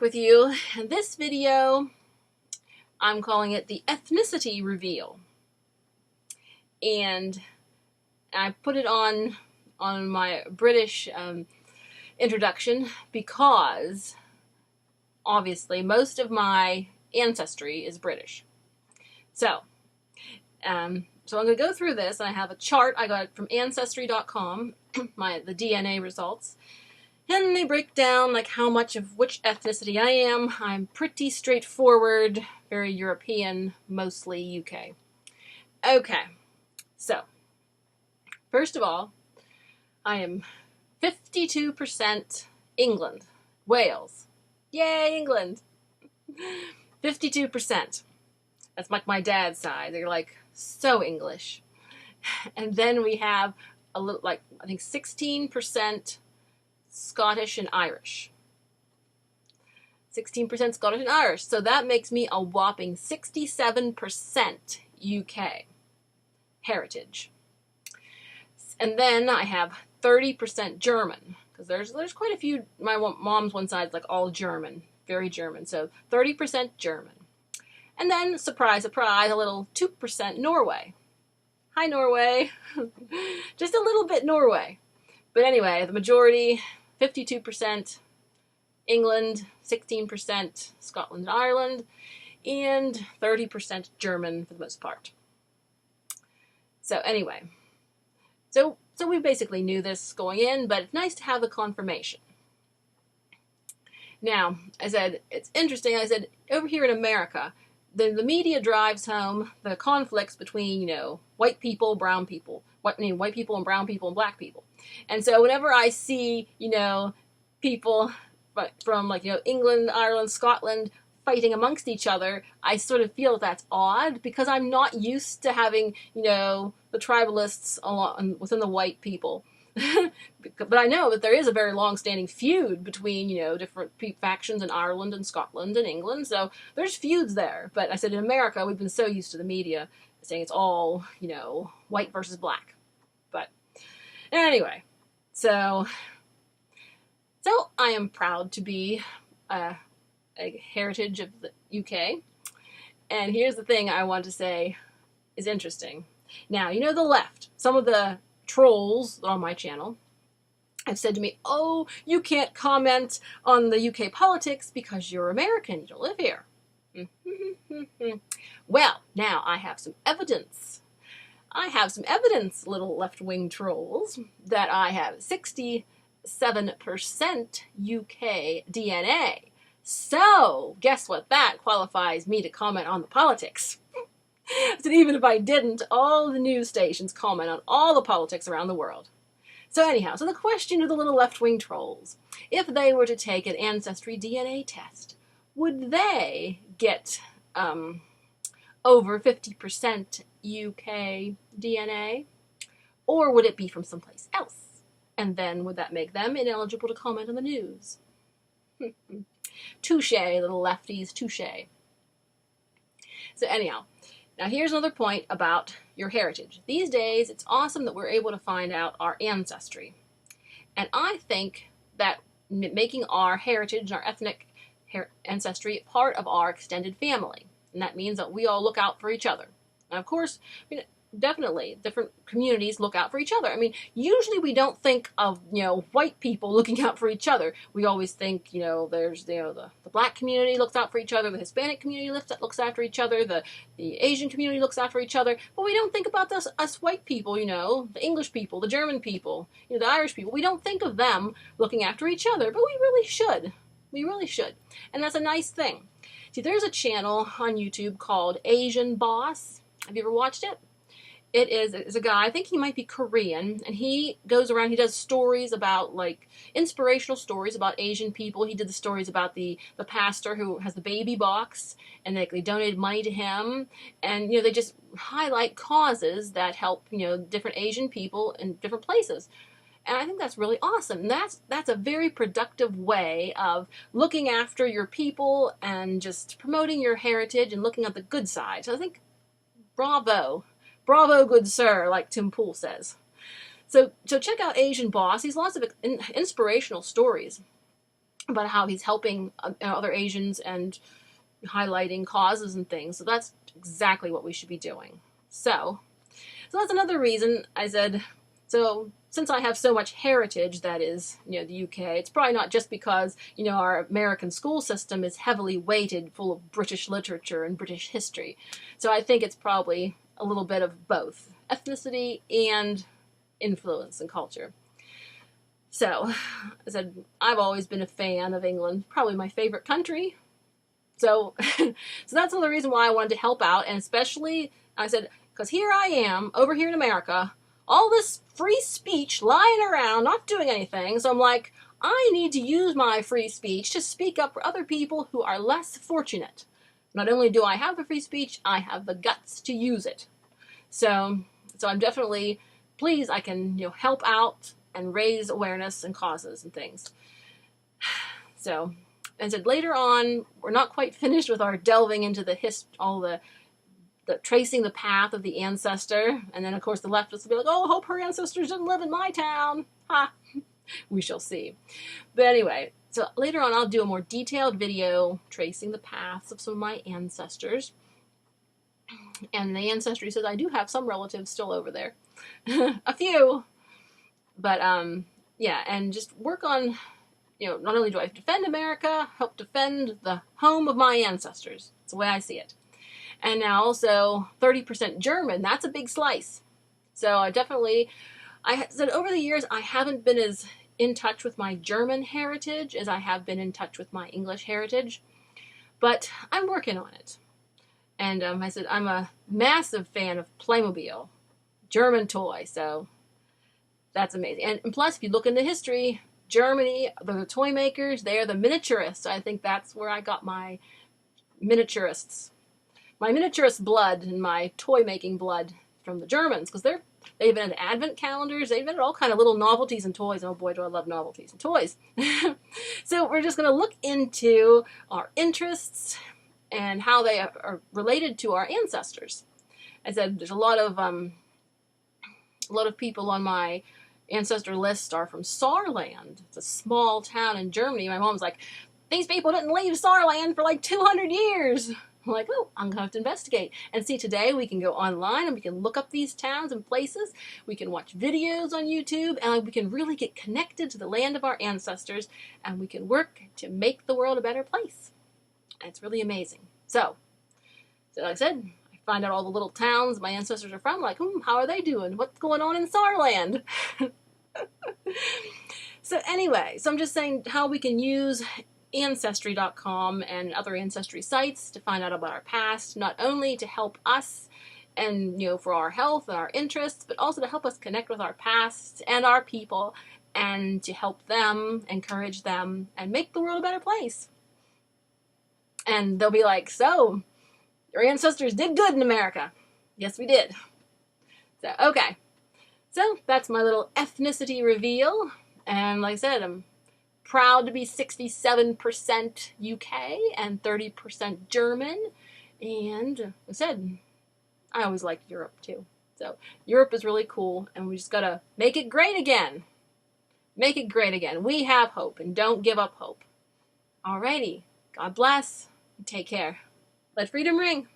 back with you. In this video, I'm calling it the Ethnicity Reveal. And I put it on my British introduction because, obviously, most of my ancestry is British. So I'm going to go through this, and I have a chart I got from ancestry.com, the DNA results. And they break down like how much of which ethnicity I am. I'm pretty straightforward, very European, mostly UK. Okay, so first of all, I am 52% England, Wales. Yay, England! 52%. That's like my dad's side. They're like so English. And then we have a little, like, I think 16% Scottish and Irish. 16% Scottish and Irish. So that makes me a whopping 67% UK heritage. And then I have 30% German, because there's quite a few. My mom's one side's like all German, very German. So 30% German. And then, surprise, surprise, a little 2% Norway. Hi, Norway. Just a little bit Norway. But anyway, the majority, 52% England, 16% Scotland and Ireland, and 30% German for the most part. So anyway, so we basically knew this going in, but it's nice to have the confirmation. Now, I said, it's interesting, I said, over here in America, the media drives home the conflicts between, white people, brown people, white people and brown people and black people. And so whenever I see, people from England, Ireland, Scotland fighting amongst each other, I sort of feel that's odd because I'm not used to having, the tribalists within the white people. But I know that there is a very long-standing feud between, different factions in Ireland and Scotland and England. So there's feuds there. But I said in America, we've been so used to the media saying it's all, white versus black. But anyway, so I am proud to be a heritage of the UK. And here's the thing I want to say is interesting. Now, the left, some of the trolls on my channel have said to me, oh, you can't comment on the UK politics because you're American, you don't live here. Well, now I have some evidence. Little left-wing trolls, that I have 67% UK DNA. So, guess what? That qualifies me to comment on the politics. So even if I didn't, all the news stations comment on all the politics around the world. So anyhow, so the question to the little left-wing trolls, if they were to take an ancestry DNA test, would they get over 50% UK DNA? Or would it be from someplace else? And then would that make them ineligible to comment on the news? Touche, little lefties, touche. So anyhow, now here's another point about your heritage. These days, it's awesome that we're able to find out our ancestry. And I think that making our heritage, our ethnic ancestry, part of our extended family. And that means that we all look out for each other. And of course, definitely, different communities look out for each other. Usually we don't think of, white people looking out for each other. We always think, there's, the black community looks out for each other, the Hispanic community looks after each other, the Asian community looks after each other, but we don't think about us white people, the English people, the German people, the Irish people. We don't think of them looking after each other, but we really should. We really should. And that's a nice thing. See, there's a channel on YouTube called Asian Boss. Have you ever watched it? It's a guy, I think he might be Korean, and he goes around, he does stories about, inspirational stories about Asian people. He did the stories about the pastor who has the baby box, and they donated money to him, and, they just highlight causes that help, different Asian people in different places. And I think that's really awesome. And that's a very productive way of looking after your people and just promoting your heritage and looking at the good side. So I think, bravo. Bravo, good sir, like Tim Pool says. So check out Asian Boss. He's lots of inspirational stories about how he's helping other Asians and highlighting causes and things. So that's exactly what we should be doing. So that's another reason I said, so since I have so much heritage that is, the UK, it's probably not just because, our American school system is heavily weighted full of British literature and British history. So I think it's probably a little bit of both ethnicity and influence and culture. So I said, I've always been a fan of England, probably my favorite country. So that's another reason why I wanted to help out, and especially, I said, because here I am, over here in America, all this free speech lying around, not doing anything, so I'm like, I need to use my free speech to speak up for other people who are less fortunate. Not only do I have the free speech, I have the guts to use it. So I'm definitely pleased I can, help out and raise awareness and causes and things. So, and said later on, we're not quite finished with our delving into all the tracing the path of the ancestor. And then, of course, the leftists will be like, oh, I hope her ancestors didn't live in my town. Ha! We shall see. But anyway, so later on, I'll do a more detailed video tracing the paths of some of my ancestors. And the ancestry says I do have some relatives still over there. A few. But, yeah, and just work on, not only do I defend America, help defend the home of my ancestors. That's the way I see it. And now also 30% German. That's a big slice. So I said over the years, I haven't been as in touch with my German heritage as I have been in touch with my English heritage. But I'm working on it. And I said, I'm a massive fan of Playmobil, German toy. So that's amazing. And plus, if you look into history, Germany, the toy makers, they are the miniaturists. I think that's where I got my miniaturist blood and my toy making blood from the Germans, because they've invented advent calendars, they've invented all kind of little novelties and toys. Oh boy, do I love novelties and toys. So we're just going to look into our interests and how they are related to our ancestors. I said there's a lot of people on my ancestor list are from Saarland. It's a small town in Germany. My mom's like, these people didn't leave Saarland for like 200 years. I'm like, oh, I'm going to have to investigate. And see, today we can go online and we can look up these towns and places. We can watch videos on YouTube, and we can really get connected to the land of our ancestors, and we can work to make the world a better place. And it's really amazing. So like I said, I find out all the little towns my ancestors are from, like, how are they doing? What's going on in Saarland? So anyway, so I'm just saying how we can use ancestry.com and other ancestry sites to find out about our past, not only to help us and, for our health and our interests, but also to help us connect with our past and our people, and to help them, encourage them, and make the world a better place. And they'll be like, so, your ancestors did good in America. Yes, we did. So, okay. So, that's my little ethnicity reveal. And like I said, I'm proud to be 67% UK and 30% German. And like I said, I always liked Europe too. So Europe is really cool, and we just gotta make it great again. Make it great again. We have hope, and don't give up hope. Alrighty. God bless. Take care. Let freedom ring.